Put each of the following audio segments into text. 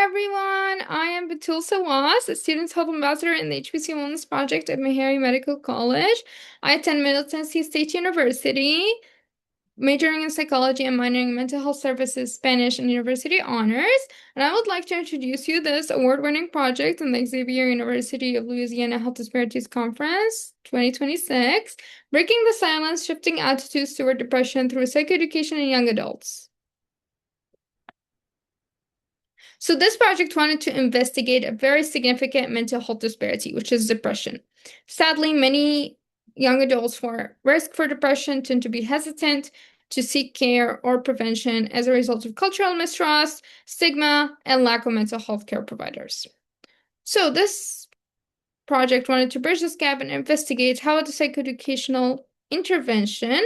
everyone. I am Batoul Sawas, a Student Health Ambassador in the HPC Wellness Project at Meharry Medical College. I attend Middle Tennessee State University, majoring in psychology and minoring in mental health services, Spanish, and university honors. And I would like to introduce you this award-winning project in the Xavier University of Louisiana Health Disparities Conference 2026, Breaking the Silence, Shifting Attitudes Toward Depression Through Psychoeducation in Young Adults. So this project wanted to investigate a very significant mental health disparity, which is depression. Sadly, many young adults who are at risk for depression tend to be hesitant to seek care or prevention as a result of cultural mistrust, stigma, and lack of mental health care providers. So this project wanted to bridge this gap and investigate how the psychoeducational intervention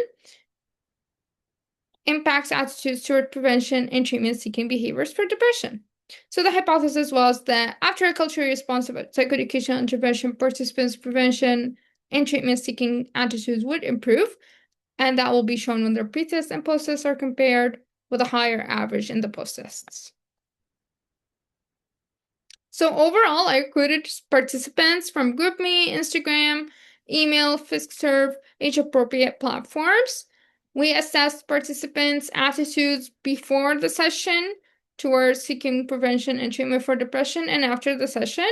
impacts attitudes toward prevention and treatment-seeking behaviors for depression. So the hypothesis was that after a cultural response of psychoeducational intervention, participants' prevention and treatment-seeking attitudes would improve, and that will be shown when their pre-tests and post-tests are compared with a higher average in the post-tests. So overall, I recruited participants from GroupMe, Instagram, email, FISCServe, age-appropriate platforms. We assessed participants' attitudes before the session towards seeking prevention and treatment for depression and after the session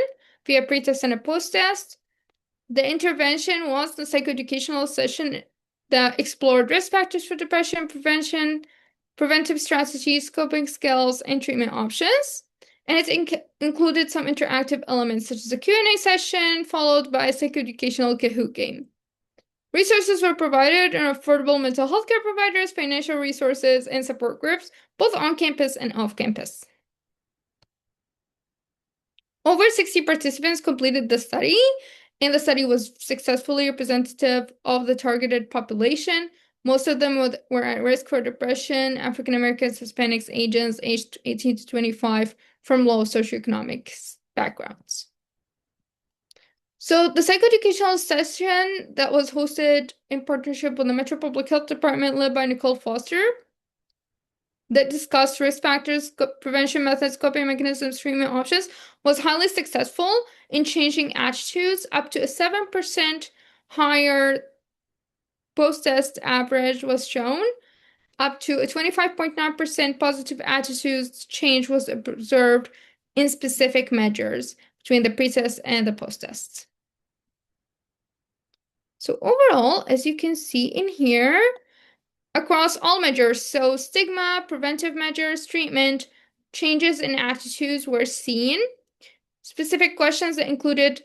via pre-test and a post-test. The intervention was the psychoeducational session that explored risk factors for depression prevention, preventive strategies, coping skills, and treatment options. And it included some interactive elements such as a Q&A session followed by a psychoeducational Kahoot game. Resources were provided in affordable mental health care providers, financial resources, and support groups, both on campus and off campus. Over 60 participants completed the study, and the study was successfully representative of the targeted population. Most of them were at risk for depression, African Americans, Hispanics, Asians, aged 18 to 25 from low socioeconomic backgrounds. So the psychoeducational session that was hosted in partnership with the Metro Public Health Department led by Nicole Foster that discussed risk factors, prevention methods, coping mechanisms, treatment options was highly successful in changing attitudes. Up to a 7% higher post-test average was shown. Up to a 25.9% positive attitudes change was observed in specific measures between the pre-test and the post-tests. So overall, as you can see in here, across all measures, so stigma, preventive measures, treatment, changes in attitudes were seen. Specific questions that included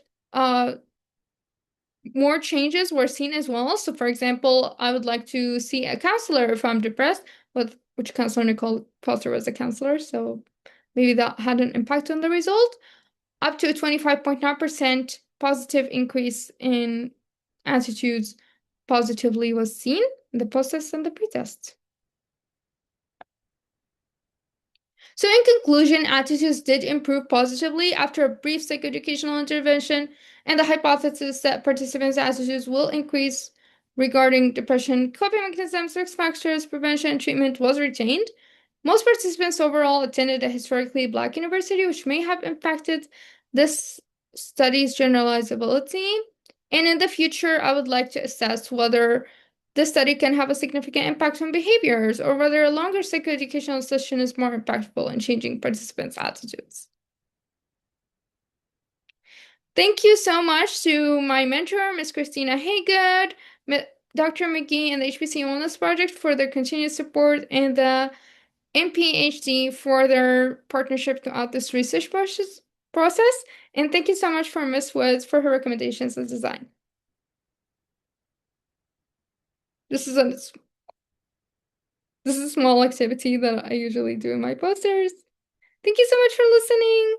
more changes were seen as well. So for example, I would like to see a counselor if I'm depressed, which counselor Nicole Foster was a counselor, so maybe that had an impact on the result. Up to a 25.9% positive increase in attitudes positively was seen in the post-test and the pre-test. So in conclusion, attitudes did improve positively after a brief psychoeducational intervention, and the hypothesis that participants' attitudes will increase regarding depression, coping mechanisms, risk factors, prevention, and treatment was retained. Most participants overall attended a historically Black university, which may have impacted this study's generalizability. And in the future, I would like to assess whether this study can have a significant impact on behaviors or whether a longer psychoeducational session is more impactful in changing participants' attitudes. Thank you so much to my mentor, Ms. Christina Haygood, Dr. McGee, and the HPC Wellness Project for their continued support, and the MPHD for their partnership throughout this research process. And thank you so much for Ms. Woods for her recommendations and design. This is a small activity that I usually do in my posters. Thank you so much for listening.